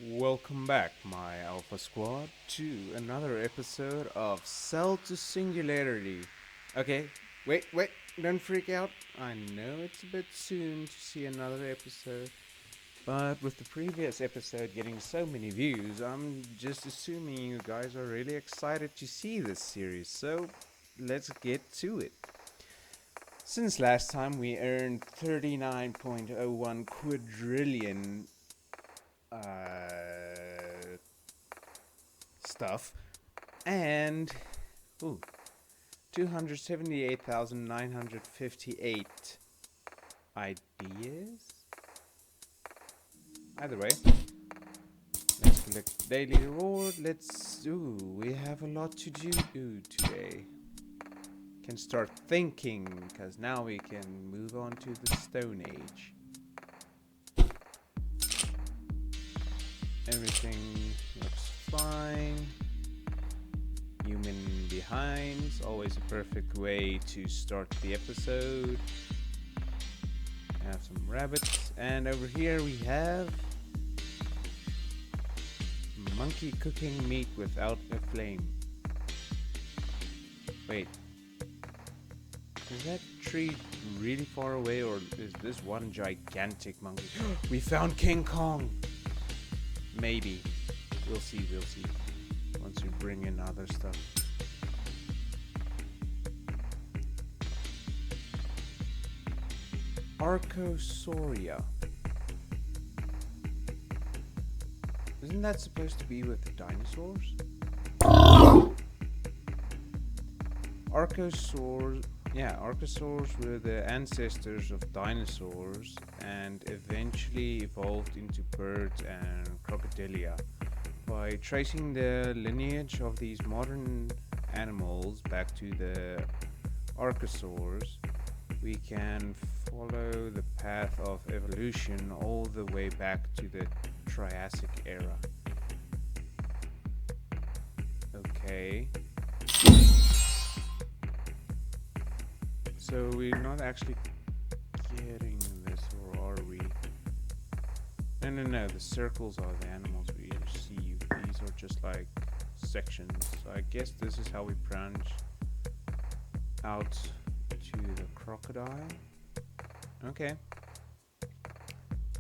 Welcome back, my Alpha Squad, to another episode of Cell to Singularity. Okay, wait, don't freak out. I know it's a bit soon to see another episode, but with the previous episode getting so many views, I'm just assuming you guys are really excited to see this series, so let's get to it. Since last time we earned 39.01 quadrillion stuff and 278,958 ideas. Either way, let's collect daily reward. We have a lot to do today. Can start thinking, because now we can move on to the Stone Age. Everything looks fine. Human behinds, always a perfect way to start the episode. Have some rabbits, and over here we have monkey cooking meat without a flame. Wait, is that tree really far away, or is this one gigantic monkey? We found King Kong! Maybe. We'll see. Once we bring in other stuff. Archosauria. Isn't that supposed to be with the dinosaurs? Archosaurs were the ancestors of dinosaurs and eventually evolved into birds and crocodilia. By tracing the lineage of these modern animals back to the archosaurs, we can follow the path of evolution all the way back to the Triassic era. Okay. So we're not actually getting this, or are we? No, the circles are the animals we see. These are just like sections. So I guess this is how we branch out to the crocodile. Okay.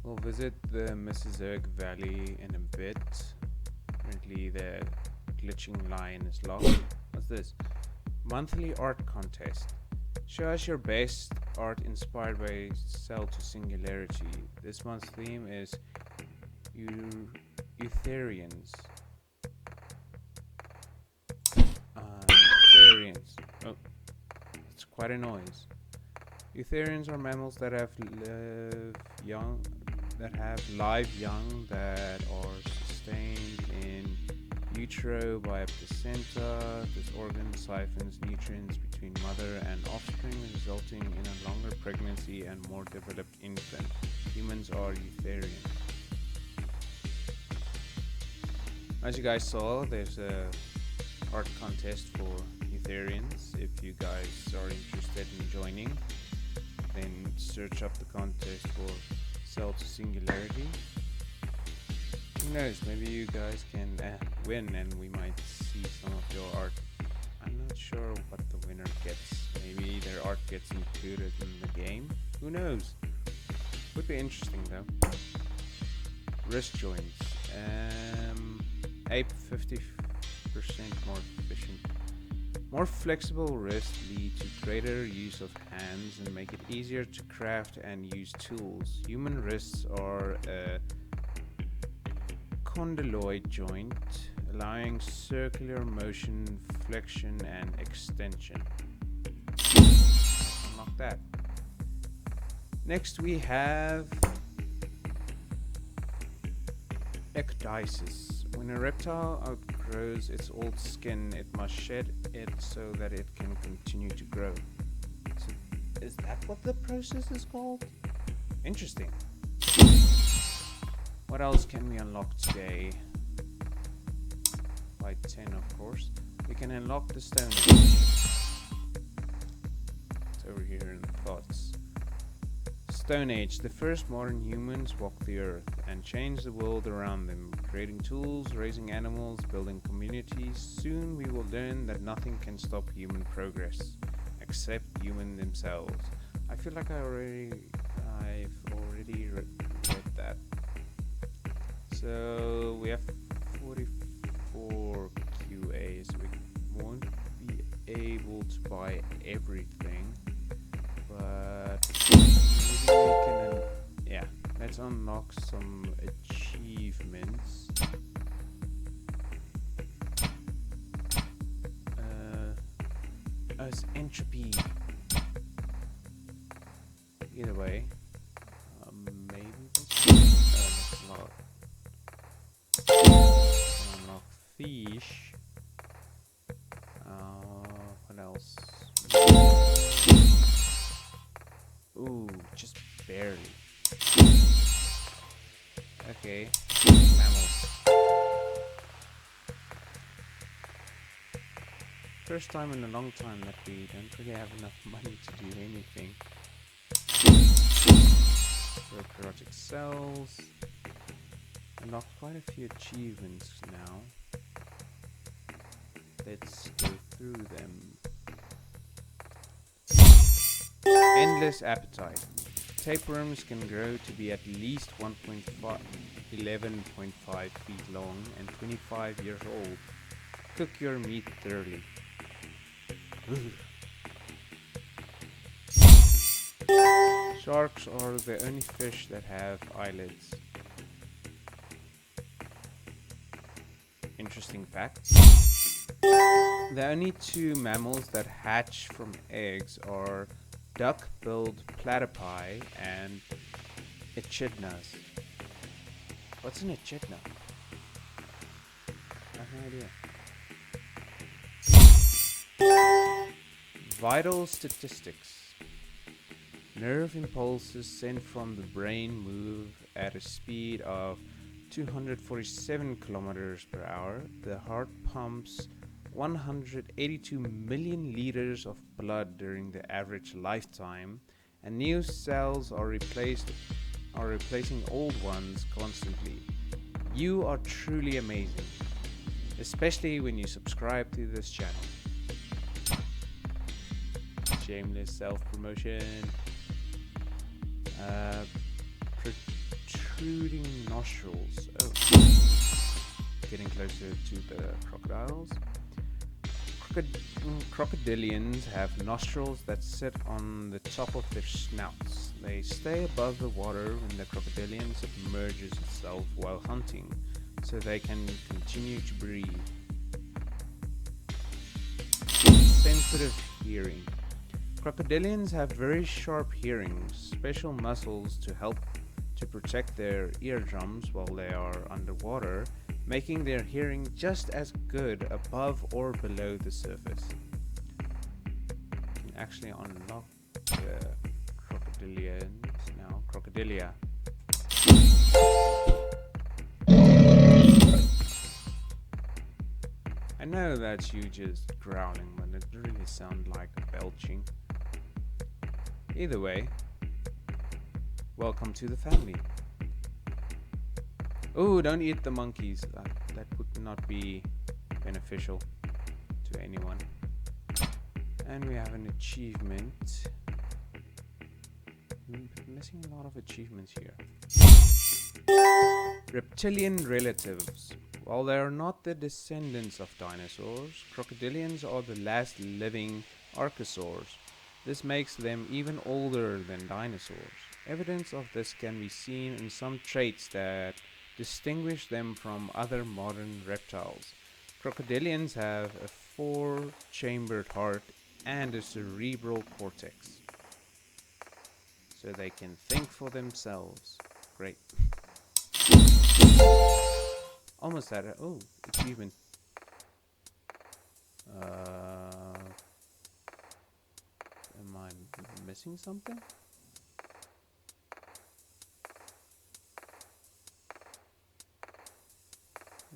We'll visit the Mesozoic Valley in a bit. Apparently the glitching line is locked. What's this? Monthly art contest. Show us your best art inspired by Cell to Singularity. This month's theme is Eutherians. Eutherians. Oh, it's quite a noise. Eutherians are mammals that have live young that are sustained in utero by a placenta. This organ siphons nutrients between mother and offspring, resulting in a longer pregnancy and more developed infant. Humans are Eutherians. As you guys saw, there's a art contest for Eutherians. If you guys are interested in joining, then search up the contest for Cell to Singularity. Who knows, maybe you guys can win and we might see some of your art. I'm not sure what the winner gets. Maybe their art gets included in the game. Who knows? Would be interesting though. Wrist joints. Ape 50% more efficient. More flexible wrists lead to greater use of hands and make it easier to craft and use tools. Human wrists are a condyloid joint, allowing circular motion, flexion, and extension. Unlock that. Next we have ecdysis. When a reptile outgrows its old skin, it must shed it so that it can continue to grow. So, is that what the process is called? Interesting. What else can we unlock today? By 10, of course. can unlock the Stone Age. It's over here in the thoughts. Stone Age. The first modern humans walked the earth and changed the world around them, creating tools, raising animals, building communities. Soon we will learn that nothing can stop human progress, except human themselves. I feel like I've already read that. So we have 44 QAs. We won't be able to buy everything, but maybe we can. Yeah, let's unlock some achievements. As entropy. Either way, maybe this. Unlock fish. What else? Ooh, just barely. Okay, mammals. First time in a long time that we don't really have enough money to do anything. Prokaryotic cells. Unlocked quite a few achievements now. Let's go through them. Endless appetite. Tapeworms can grow to be at least 11.5 feet long and 25 years old. Cook your meat thoroughly. Sharks are the only fish that have eyelids. Interesting fact. The only two mammals that hatch from eggs are duck-billed platypi and echidnas. What's an echidna? I have no idea. Vital statistics. Nerve impulses sent from the brain move at a speed of 247 kilometers per hour. The heart pumps 182 million liters of blood during the average lifetime, and new cells are replacing old ones constantly. You are truly amazing, especially when you subscribe to this channel. Shameless self-promotion. Protruding nostrils. Oh, getting closer to the crocodiles. Crocodilians have nostrils that sit on the top of their snouts. They stay above the water when the crocodilian submerges itself while hunting, so they can continue to breathe. Sensitive hearing. Crocodilians have very sharp hearing, special muscles to help to protect their eardrums while they are underwater, making their hearing just as good above or below the surface. You can actually unlock the crocodilians now. Crocodilia. I know that's you just growling, but it really sounds like belching. Either way, welcome to the family. Oh, don't eat the monkeys. That would not be beneficial to anyone. And we have an achievement. Missing a lot of achievements here. Reptilian relatives. While they are not the descendants of dinosaurs, crocodilians are the last living archosaurs. This makes them even older than dinosaurs. Evidence of this can be seen in some traits that distinguish them from other modern reptiles. Crocodilians have a 4-chambered heart and a cerebral cortex, so they can think for themselves. Great. Almost had it. Oh, achievement. Am I missing something?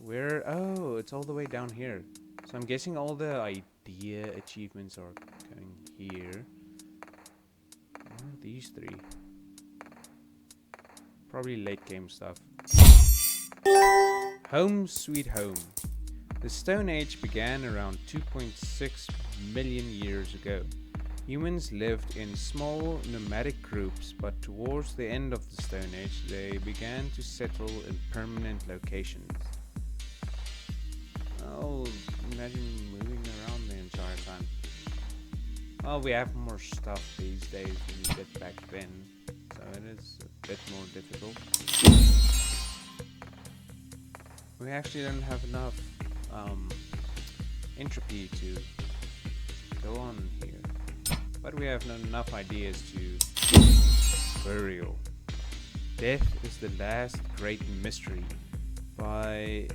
Where? Oh, it's all the way down here. So I'm guessing all the idea achievements are going here. What are these three? Probably late game stuff. Home Sweet Home. The Stone Age began around 2.6 million years ago. Humans lived in small nomadic groups, but towards the end of the Stone Age, they began to settle in permanent locations. Oh, imagine moving around the entire time. Well, we have more stuff these days than we did back then, so it is a bit more difficult. We actually don't have enough entropy to go on here. But we have enough ideas to burial. Death is the last great mystery. By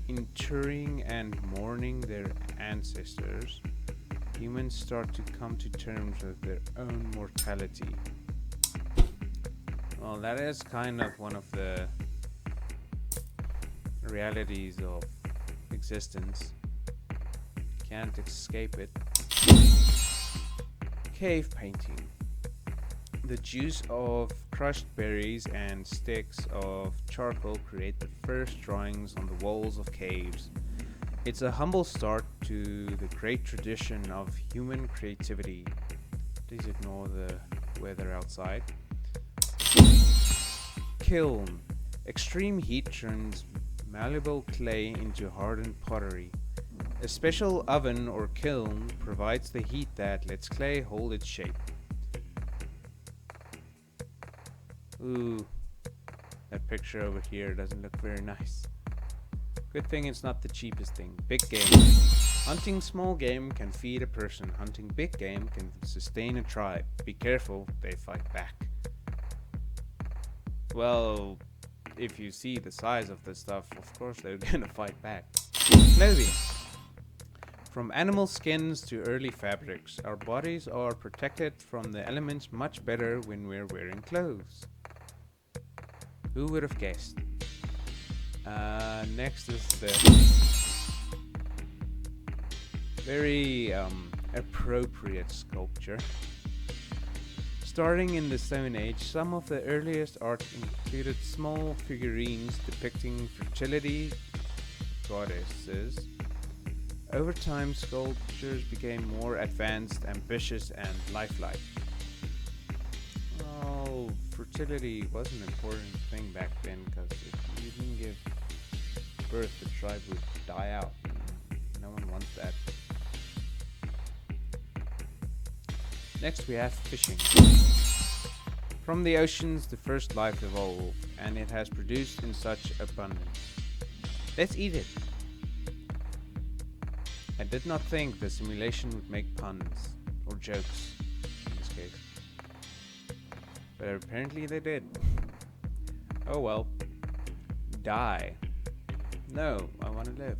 interring and mourning their ancestors, humans start to come to terms with their own mortality. Well, that is kind of one of the realities of existence. Can't escape it. Cave painting. The juice of crushed berries and sticks of charcoal create the first drawings on the walls of caves. It's a humble start to the great tradition of human creativity. Please ignore the weather outside. Kiln. Extreme heat turns malleable clay into hardened pottery. A special oven or kiln provides the heat that lets clay hold its shape. Ooh, that picture over here doesn't look very nice. Good thing it's not the cheapest thing. Big game. Hunting small game can feed a person. Hunting big game can sustain a tribe. Be careful, they fight back. Well, if you see the size of this stuff, of course they're gonna fight back. Clothing. From animal skins to early fabrics, our bodies are protected from the elements much better when we're wearing clothes. Who would have guessed? Next is the very appropriate sculpture. Starting in the Stone Age, some of the earliest art included small figurines depicting fertility goddesses. Over time, sculptures became more advanced, ambitious, and lifelike. Oh, fertility was an important thing back then, because if you didn't give birth, the tribe would die out. No one wants that. Next we have fishing. From the oceans, the first life evolved, and it has produced in such abundance. Let's eat it. I did not think the simulation would make puns, or jokes, in this case. But apparently they did. Oh well. Die. No, I want to live.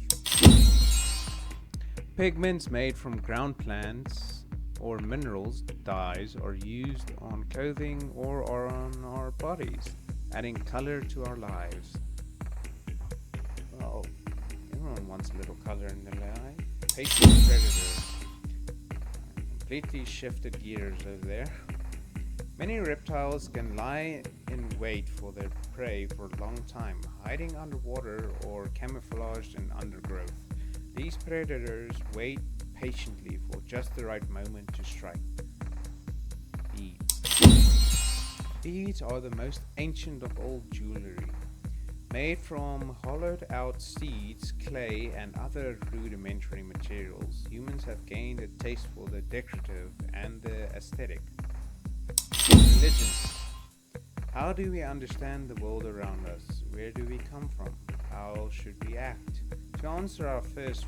Pigments made from ground plants or minerals, dyes, are used on clothing or on our bodies, adding color to our lives. Well, everyone wants a little color in their life. Patient predator. Completely shifted gears over there. Many reptiles can lie in wait for their prey for a long time, hiding underwater or camouflaged in undergrowth. These predators wait patiently for just the right moment to strike. Beads. Beads are the most ancient of all jewelry. Made from hollowed out seeds, clay, and other rudimentary materials, humans have gained a taste for the decorative and the aesthetic. Religion. How do we understand the world around us? Where do we come from? How should we act? To answer our first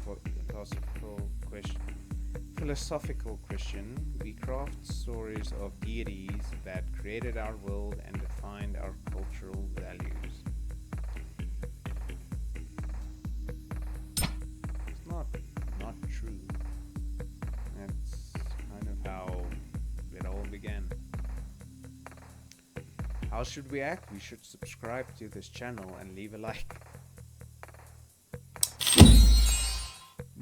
philosophical question, we craft stories of deities that created our world and defined our cultural values. Not true. That's kind of how it all began. How should we act? We should subscribe to this channel and leave a like.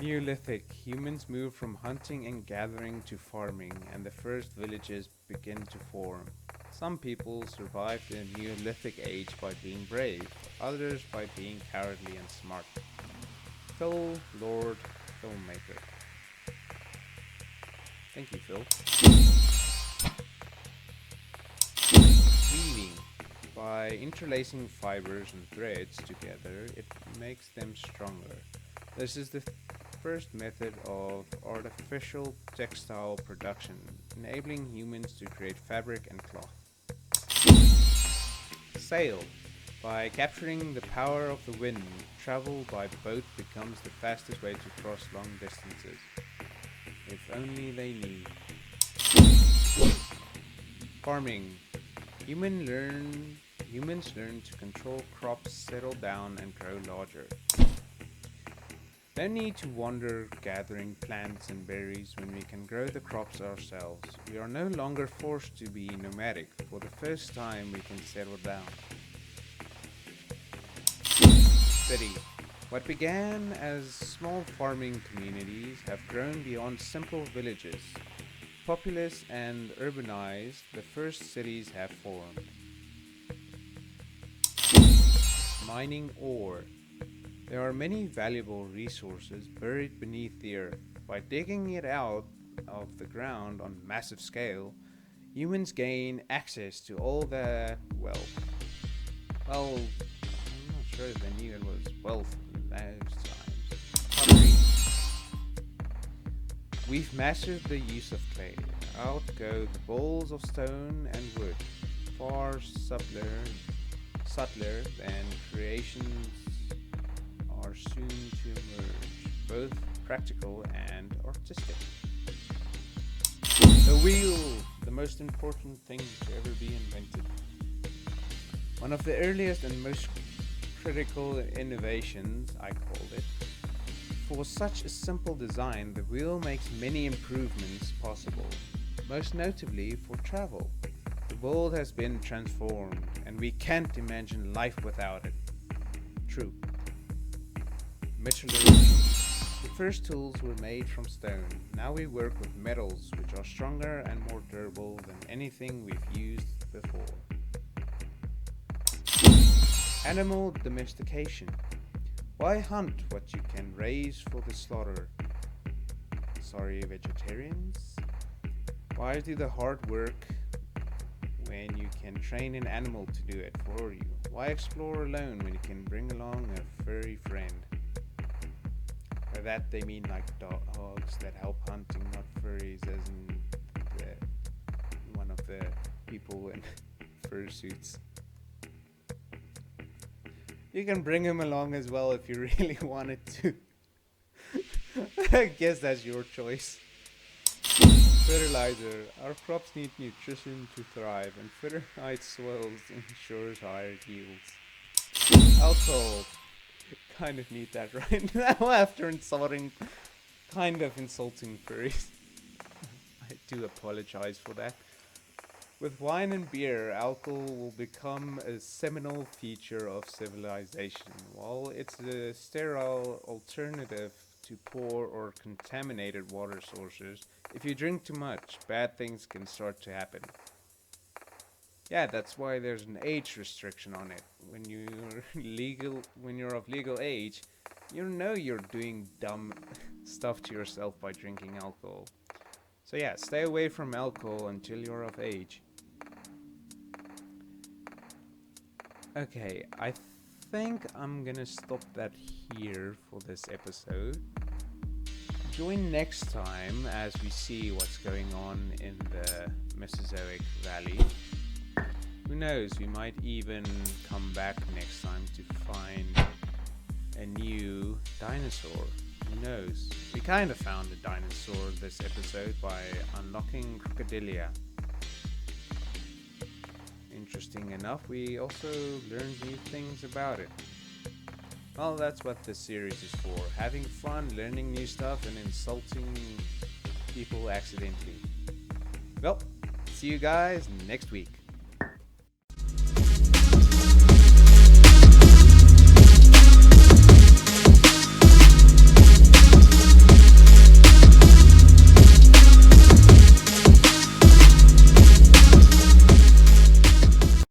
Neolithic. Humans move from hunting and gathering to farming, and the first villages begin to form. Some people survived the Neolithic age by being brave, others by being cowardly and smart. Phil, Lord, Filmmaker. Thank you, Phil. Weaving. By interlacing fibers and threads together, it makes them stronger. This is the first method of artificial textile production, enabling humans to create fabric and cloth. Sail. By capturing the power of the wind, travel by boat becomes the fastest way to cross long distances. If only they knew. Farming. Humans learn to control crops, settle down, and grow larger. No need to wander gathering plants and berries when we can grow the crops ourselves. We are no longer forced to be nomadic. For the first time, we can settle down. City. What began as small farming communities have grown beyond simple villages. Populous and urbanized, the first cities have formed. Mining ore. There are many valuable resources buried beneath the earth. By digging it out of the ground on a massive scale, humans gain access to all the wealth. Well, I'm not sure if they knew it was wealth in those times. Pottery. We've mastered the use of clay. Out go the bowls of stone and wood, far subtler than creations are soon to emerge, both practical and artistic. The wheel, the most important thing to ever be invented. One of the earliest and most critical innovations, I called it. For such a simple design, the wheel makes many improvements possible, most notably for travel. The world has been transformed, and we can't imagine life without it. True. Metallurgy. The first tools were made from stone. Now we work with metals which are stronger and more durable than anything we've used before. Animal domestication. Why hunt what you can raise for the slaughter? Sorry, vegetarians. Why do the hard work when you can train an animal to do it for you? Why explore alone when you can bring along a furry friend? By that they mean like dogs that help hunting, not furries as in one of the people in fursuits. You can bring him along as well if you really wanted to. I guess that's your choice. Fertilizer. Our crops need nutrition to thrive, and fertilized soils ensures higher yields. Alcohol. Kind of need that right now after insulting furries. I do apologize for that. With wine and beer, alcohol will become a seminal feature of civilization. While it's a sterile alternative to poor or contaminated water sources, if you drink too much, bad things can start to happen. Yeah, that's why there's an age restriction on it. When you're of legal age, you know you're doing dumb stuff to yourself by drinking alcohol. So yeah, stay away from alcohol until you're of age. Okay, I think I'm gonna stop that here for this episode. Join next time as we see what's going on in the Mesozoic Valley. Who knows, we might even come back next time to find a new dinosaur. Who knows? We kind of found a dinosaur this episode by unlocking Crocodilia. Interesting enough, we also learned new things about it. Well, that's what this series is for. Having fun, learning new stuff, and insulting people accidentally. Well, see you guys next week.